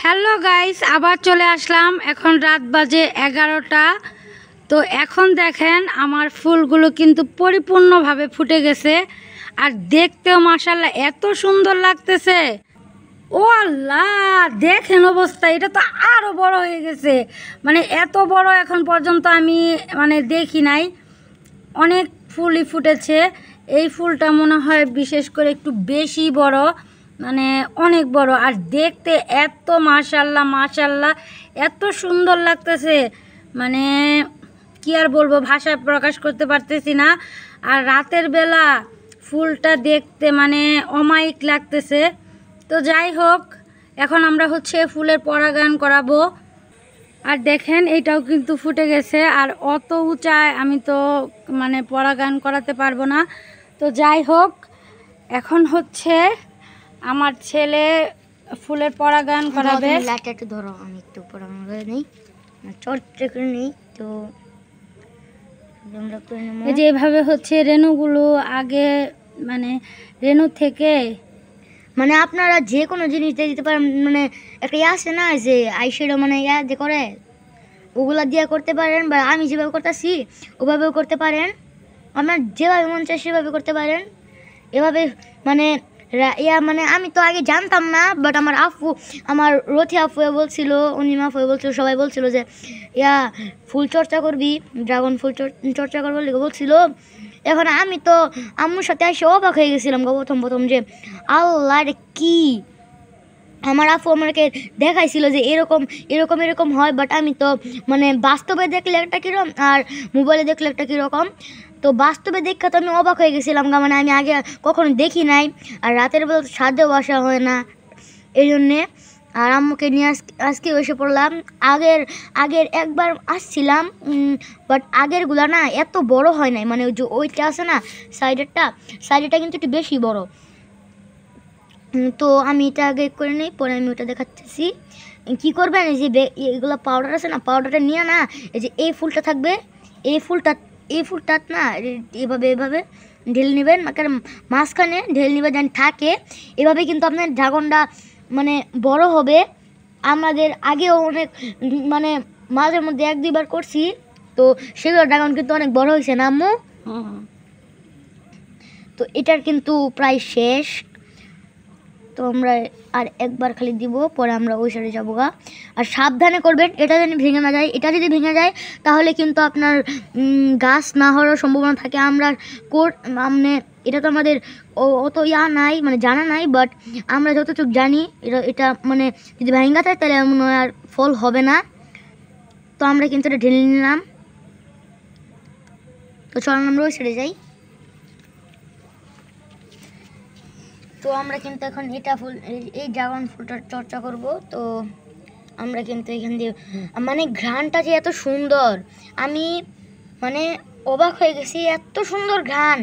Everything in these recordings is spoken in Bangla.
হ্যালো গাইস, আবার চলে আসলাম। এখন রাত বাজে 11টা। তো এখন দেখেন আমার ফুলগুলো কিন্তু পরিপূর্ণভাবে ফুটে গেছে, আর দেখতেও মাশাআল্লাহ এত সুন্দর লাগতেছে। ও আল্লাহ, দেখেন অবস্থা, এটা তো আরও বড় হয়ে গেছে। মানে এত বড় এখন পর্যন্ত আমি দেখি নাই। অনেক ফুলই ফুটেছে। এই ফুলটা মনে হয় বিশেষ করে একটু বেশি বড়, অনেক বড়, আর দেখতে এত মাশাআল্লাহ মাশাআল্লাহ এত সুন্দর লাগতেছে। কি আর বলবো, ভাষায় প্রকাশ করতে পারতেছি না। আর রাতের বেলা ফুলটা দেখতে অমায়িক লাগতেছে। তো যাই হোক, এখন আমরা ফুলের পরাগায়ন করাবো। আর দেখেন এইটাও কিন্তু ফুটে গেছে, আর অত উঁচায় আমি তো পরাগায়ন করাতে পারবো না। তো যাই হোক, এখন আমার ছেলে ফুলের পরাগায়ন করাবে। একটু ধরো, আমি একটু পরাগায়ন করে নিই, চর্চা করে নিই। তো এই যে এভাবে রেণুগুলো আগে রেণু থেকে আপনারা যে কোনো জিনিস দিয়ে দিতে পারেন। একটা আসে না যে আইশ্যাডো যে করে, ওগুলা দিয়ে করতে পারেন, বা আমি যেভাবে করতেছি ওভাবেও করতে পারেন। আপনার যেভাবে মন চায় সেভাবে করতে পারেন। এভাবে আমি তো আগে জানতাম না, বাট আমার রথি আপু বলছিল, অনিমা আপু বলছিল, সবাই বলছিল যে ফুল চর্চা করবি, ড্রাগন ফুল চর্চা করবো বলছিল। এখন আমি তো আম্মুর সাথে এসে অবাক হয়ে গেছিলাম প্রথম যে আল্লাহ এটা কি। আমার আপু আমাকে দেখাইছিল যে এরকম এরকম এরকম হয়, বাট আমি তো বাস্তবে দেখলে একটা কীরকম আর মোবাইলে দেখলে একটা কীরকম। তো বাস্তবে দেখে তো আমি অবাক হয়ে গেছিলাম, আমি আগে কখনো দেখি নাই। আর রাতের বেলা ছাদেও বসা হয় না, এই জন্যে। আর আম্মুকে নিয়ে আজকে এসে পড়লাম। আগের একবার আসছিলাম, বাট আগেরগুলা না এত বড় হয় নাই। যে ওইটা আছে না সাইডেরটা কিন্তু একটু বেশি বড়। তো আমি এটা আগে করে নিই, পরে আমি ওটা দেখাচ্ছি। কী করবেন, এই যে এগুলো পাউডার আছে না, পাউডারটা নিয়ে না এই যে এই ফুলটা থাকবে, এই ফুলটা না এভাবে ঢেলে নেবেন, মাঝখানে ঢেলে নেবেন যেন থাকে। এভাবে কিন্তু আপনার ড্রাগনটা বড় হবে। আমাদের আগেও অনেক মাঝের মধ্যে 1-2 বার করছি, তো সেগুলো ড্রাগন কিন্তু অনেক বড় হয়েছে না আম্মু? তো এটার কিন্তু প্রায় শেষ। তো আমরা আর একবার খালি দিব, পরে আমরা ওই সাইডে যাবো গা। আর সাবধানে করবেন, এটা যেন ভেঙে না যায়। এটা যদি ভেঙে যায় তাহলে কিন্তু আপনার গাছ না হওয়ার সম্ভাবনা থাকে। আমরা এটা তো আমাদের অত নাই, জানা নাই, বাট আমরা যতটুকু জানি এটা যদি ভেঙে যায় তাহলে মনে হয় আর ফল হবে না। তো আমরা কিন্তু এটা ঢেলে নিলাম। তো চলুন আমরা ওই সাইডে যাই। তো আমরা কিন্তু এখন এই ড্রাগন ফুলটার চর্চা করব। তো আমরা কিন্তু এখান দিয়ে ঘ্রাণটা যে এত সুন্দর, আমি অবাক হয়ে গেছি, এত সুন্দর ঘ্রাণ।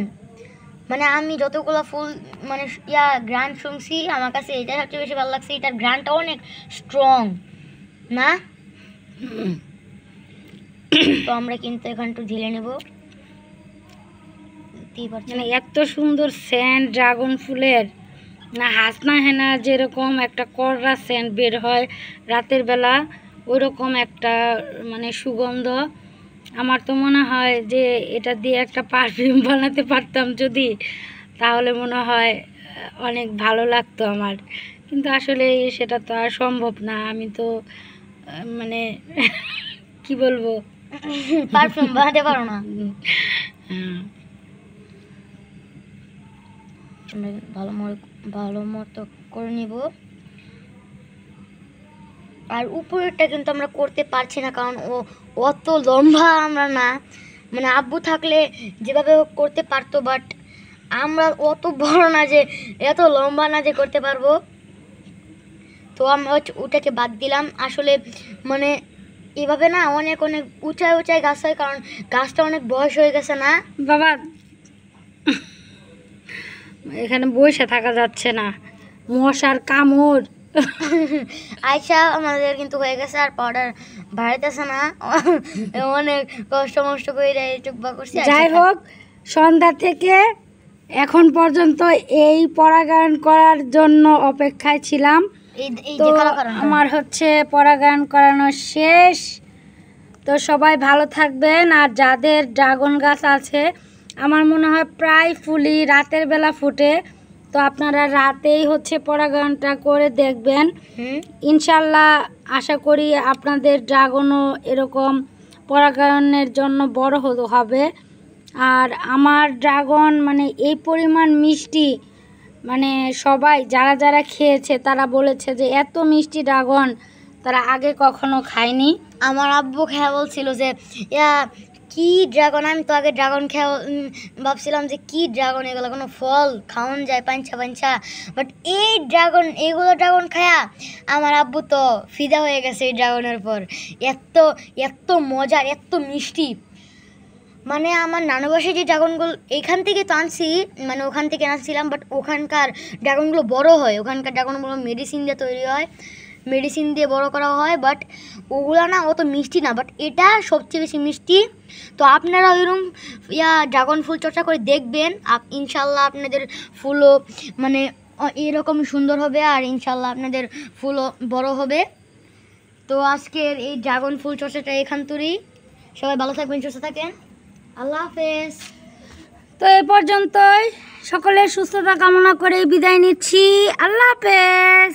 আমি যতগুলো ফুল ঘ্রাণ শুনছি, আমার কাছে এটা সবচেয়ে বেশি ভালো লাগছে। এটার ঘ্রাণটা অনেক স্ট্রং না? তো আমরা কিন্তু এখান একটু ঢেলে নেব। এত সুন্দর সেন্ট ড্রাগন ফুলের, না হাসনা হেনা যেরকম একটা কররা সেন্ট বের হয় রাতের বেলা, ওইরকম একটা সুগন্ধ। আমার তো মনে হয় যে এটা দিয়ে একটা পারফিউম বানাতে পারতাম যদি, তাহলে মনে হয় অনেক ভালো লাগতো আমার। কিন্তু আসলে সেটা তো আর সম্ভব না। আমি তো কি বলবো, পারফিউম বানাতে পারো না। ভালো মতো করে নিব। আর উপরেরটা কিন্তু আমরা করতে পারছি না, কারণ অত লম্বা আমরা না। আব্বু থাকলে যেভাবে করতে পারতো, বাট আমরা অত বড় না যে এত লম্বা না যে করতে পারবো। তো আমরা ওটাকে বাদ দিলাম। আসলে এভাবে না অনেক উঁচায় গাছ হয়, কারণ গাছটা অনেক বয়স হয়ে গেছে না বাবা। এখানে বসে থাকা যাচ্ছে না, মশার কামড়। আয়সা আমাদের কিন্তু হয়ে গেছে, আর পাউডার বাড়াইতেছে না, অনেক কষ্ট করে টুকবা করছি। যাই হোক, সন্ধ্যা থেকে এখন পর্যন্ত এই পরাগায়ন করার জন্য অপেক্ষায় ছিলাম। এই তো যে কারণ আমার হচ্ছে পরাগায়ন করানো শেষ। তো সবাই ভালো থাকবেন। আর যাদের ড্রাগন গাছ আছে, আমার মনে হয় প্রায় ফুলই রাতের বেলা ফুটে, তো আপনারা রাতেই হচ্ছে পরাগায়নটা করে দেখবেন। ইনশাল্লাহ আশা করি আপনাদের ড্রাগনও এরকম পরাগায়নের জন্য বড় হবে। আর আমার ড্রাগন মানে এই পরিমাণ মিষ্টি, মানে সবাই যারা যারা খেয়েছে তারা বলেছে যে এত মিষ্টি ড্রাগন তারা আগে কখনো খায়নি। আমার আব্বু খেয়া বলছিল যে কি ড্রাগন, আমি তো আগে ড্রাগন খেয়া ভাবছিলাম যে কি ড্রাগন, এগুলো কোনো ফল খাওয়ান যায় পাঞ্চা পাঞ্চা, বাট এইগুলো ড্রাগন খায়া আমার আব্বু তো ফিদা হয়ে গেছে এই ড্রাগনের পর। এত এত মজার, এত মিষ্টি। মানে আমার নানু বাসায় যে ড্রাগনগুলো এখান থেকে তো আনছি, মানে ওখান থেকে আনছিলাম, বাট ওখানকার ড্রাগনগুলো বড় হয়, ওখানকার ড্রাগনগুলো মেডিসিন দিয়ে তৈরি হয়, মেডিসিন দিয়ে বড় করা হয়, বাট ওগুলো না অত মিষ্টি না, বাট এটা সবচেয়ে বেশি মিষ্টি। তো আপনারা ওইরকম ড্রাগন ফুল চর্চা করে দেখবেন, ইনশাল্লাহ আপনাদের ফুলও মানে এরকম সুন্দর হবে, আর ইনশাল্লাহ আপনাদের ফুলও বড় হবে। তো আজকের এই ড্রাগন ফুল চর্চাটা এখান তুরি। সবাই ভালো থাকবেন, সুস্থ থাকেন, আল্লাহ হাফেজ। তো এই পর্যন্তই, সকলের সুস্থতা কামনা করে বিদায় নিচ্ছি। আল্লাহ হাফেজ।